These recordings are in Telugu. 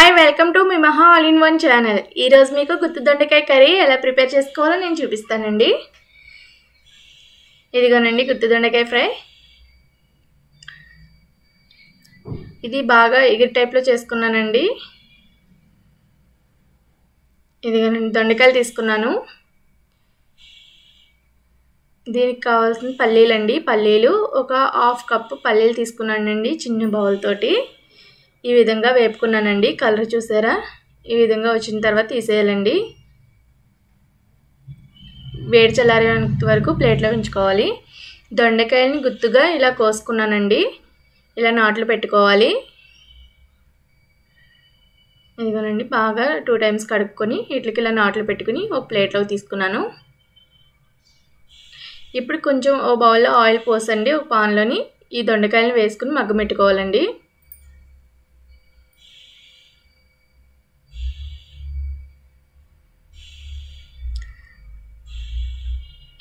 హాయ్ వెల్కమ్ టు మీ మహా ఆల్ ఇన్ వన్ ఛానల్. ఈరోజు మీకు గుత్తి దొండకాయ కర్రీ ఎలా ప్రిపేర్ చేసుకోవాలో నేను చూపిస్తానండి. ఇదిగోనండి గుత్తి దొండకాయ ఫ్రై. ఇది బాగా ఎగిరి టైప్లో చేసుకున్నానండి. ఇదిగోనండి దొండకాయలు తీసుకున్నాను. దీనికి కావాల్సిన పల్లీలండి. పల్లీలు ఒక హాఫ్ కప్ పల్లీలు తీసుకున్నానండి చిన్న బౌల్ తోటి. ఈ విధంగా వేపుకున్నానండి. కలర్ చూసారా, ఈ విధంగా వచ్చిన తర్వాత తీసేయాలండి. వేడి చల్లారేంత వరకు ప్లేట్లో ఉంచుకోవాలి. దొండకాయని గుత్తుగా ఇలా కోసుకున్నానండి. ఇలా నాట్లు పెట్టుకోవాలి. ఇదిగోనండి బాగా 2 టైమ్స్ కడుక్కొని వీటికి ఇలా నాట్లు పెట్టుకుని ఒక ప్లేట్లోకి తీసుకున్నాను. ఇప్పుడు కొంచెం ఓ బౌల్లో ఆయిల్ పోసండి. ఒక పాన్లోని ఈ దొండకాయలను వేసుకుని మగ్గమెట్టుకోవాలండి.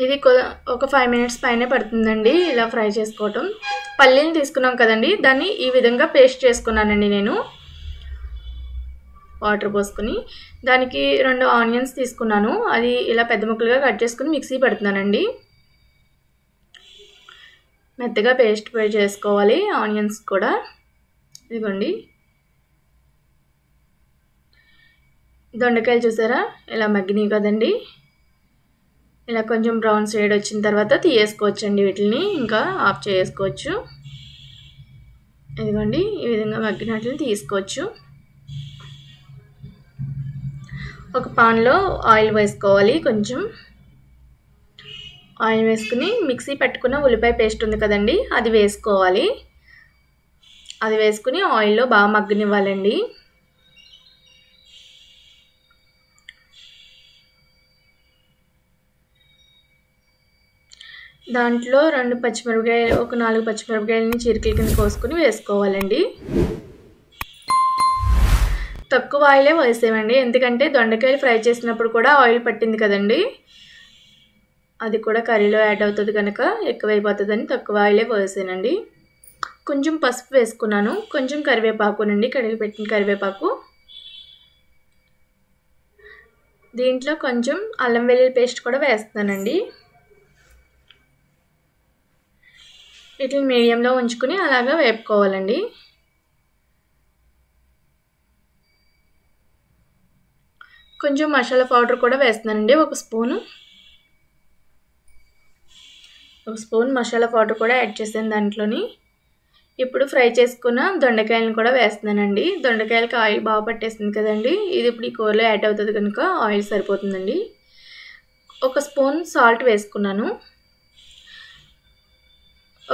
ఇది ఒక 5 మినిట్స్ పైనే పడుతుందండి ఇలా ఫ్రై చేసుకోవటం. పల్లీలు తీసుకున్నాం కదండి, దాన్ని ఈ విధంగా పేస్ట్ చేసుకున్నానండి నేను. వాటర్ పోసుకొని దానికి 2 ఆనియన్స్ తీసుకున్నాను. అది ఇలా పెద్ద ముక్కలుగా కట్ చేసుకుని మిక్సీ పెడుతున్నానండి. మెత్తగా పేస్ట్ చేసుకోవాలి ఆనియన్స్ కూడా. ఇదిగోండి దొండకాయలు చూసారా ఇలా మగ్గినాయి కదండి. ఇలా కొంచెం బ్రౌన్ షేడ్ వచ్చిన తర్వాత తీయేసుకోవచ్చండి. వీటిని ఇంకా ఆఫ్ చేసుకోవచ్చు. ఇదిగోండి ఈ విధంగా మగ్గినట్లు తీసుకోవచ్చు. ఒక పాన్లో ఆయిల్ వేసుకోవాలి. కొంచెం ఆయిల్ వేసుకుని మిక్సీ పెట్టుకున్న ఉల్లిపాయ పేస్ట్ ఉంది కదండి, అది వేసుకోవాలి. అది వేసుకుని ఆయిల్లో బాగా మగ్గనివ్వాలండి. దాంట్లో 2 పచ్చిమిరపకాయలు, ఒక 4 పచ్చిమిరపకాయలని చీరికల కింద కోసుకుని వేసుకోవాలండి. తక్కువ ఆయిలే వేసేవండి, ఎందుకంటే దొండకాయలు ఫ్రై చేసినప్పుడు కూడా ఆయిల్ పట్టింది కదండి. అది కూడా కర్రీలో యాడ్ అవుతుంది కనుక ఎక్కువైపోతుందని తక్కువ ఆయిలే వేసానండి. కొంచెం పసుపు వేసుకున్నాను. కొంచెం కరివేపాకునండి, కడిగి పెట్టిన కరివేపాకు. దీంట్లో కొంచెం అల్లం వెల్లుల్లి పేస్ట్ కూడా వేస్తున్నానండి. వీటిని మీడియంలో ఉంచుకుని అలాగా వేపుకోవాలండి. కొంచెం మసాలా పౌడర్ కూడా వేస్తున్నానండి. ఒక స్పూన్ మసాలా పౌడర్ కూడా యాడ్ చేసాను దాంట్లోని. ఇప్పుడు ఫ్రై చేసుకున్న దొండకాయలను కూడా వేస్తున్నానండి. దొండకాయలకి ఆయిల్ బాగా పట్టేస్తుంది కదండి. ఇది ఇప్పుడు ఈ కూరలో యాడ్ అవుతుంది కనుక ఆయిల్ సరిపోతుందండి. ఒక స్పూన్ సాల్ట్ వేసుకున్నాను.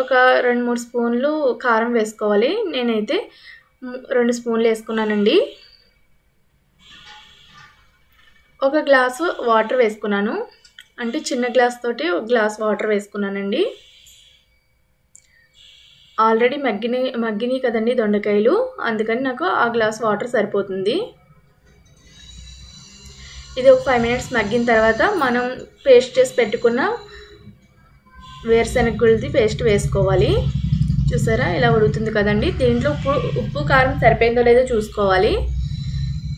ఒక 2-3 స్పూన్లు కారం వేసుకోవాలి. నేనైతే 2 స్పూన్లు వేసుకున్నానండి. ఒక గ్లాసు వాటర్ వేసుకున్నాను. అంటే చిన్న గ్లాస్ తోటి ఒక గ్లాస్ వాటర్ వేసుకున్నానండి. ఆల్రెడీ మగ్గినాయి కదండి దొండకాయలు, అందుకని నాకు ఆ గ్లాస్ వాటర్ సరిపోతుంది. ఇది ఒక 5 మినిట్స్ మగ్గిన తర్వాత మనం పేస్ట్ చేసి పెట్టుకున్న వేరుశనగ గుళ్ళది పేస్ట్ వేసుకోవాలి. చూసారా ఇలా ఉడుకుతుంది కదండి. దీంట్లో ఉప్పు కారం సరిపోయిందో లేదో చూసుకోవాలి.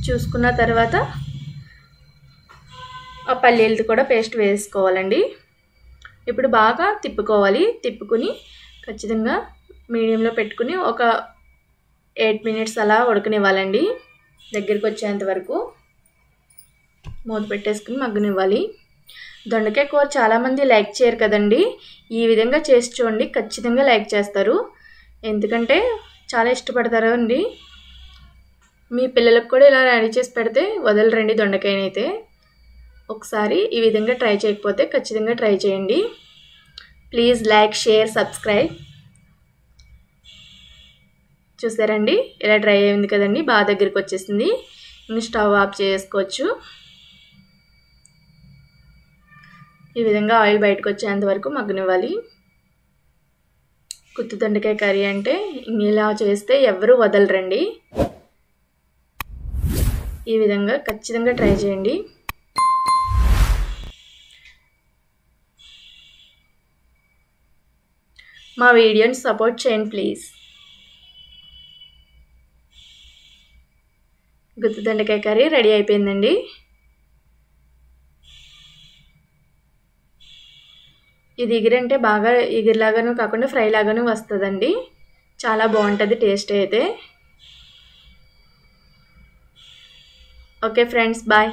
చూసుకున్న తర్వాత ఆ పల్లీలది కూడా పేస్ట్ వేసుకోవాలండి. ఇప్పుడు బాగా తిప్పుకోవాలి. తిప్పుకుని ఖచ్చితంగా మీడియంలో పెట్టుకుని ఒక 8 మినిట్స్ అలా ఉడకనివ్వాలండి. దగ్గరికి వచ్చేంత వరకు మూత పెట్టేసుకుని మగ్గనివ్వాలి. దొండకాయ కూర చాలామంది లైక్ చేయరు కదండి. ఈ విధంగా చేసి చూడండి, ఖచ్చితంగా లైక్ చేస్తారు. ఎందుకంటే చాలా ఇష్టపడతారు అండి. మీ పిల్లలకు కూడా ఇలా రెడీ చేసి పెడితే వదలరండి దొండకాయనైతే. ఒకసారి ఈ విధంగా ట్రై చేయకపోతే ఖచ్చితంగా ట్రై చేయండి. Please like, share, subscribe. చూసారండి ఇలా డ్రై అయింది కదండి, బాగా దగ్గరికి వచ్చేసింది. ఇంకా స్టవ్ ఆఫ్ చేసుకోవచ్చు. ఈ విధంగా ఆయిల్ బయటకు వచ్చేంత వరకు మగ్గనివ్వాలి. గుత్తి దొండకాయ కర్రీ అంటే ఇలా చేస్తే ఎవరు వదలరండి. ఈ విధంగా ఖచ్చితంగా ట్రై చేయండి. మా వీడియోని సపోర్ట్ చేయండి ప్లీజ్. గుత్తి దొండకాయ కర్రీ రెడీ అయిపోయిందండి. ఇది ఎగిరంటే బాగా ఎగిరిలాగాను కాకుండా ఫ్రై లాగాను వస్తుందండి. చాలా బాగుంటుంది టేస్ట్ అయితే. Okay friends, bye.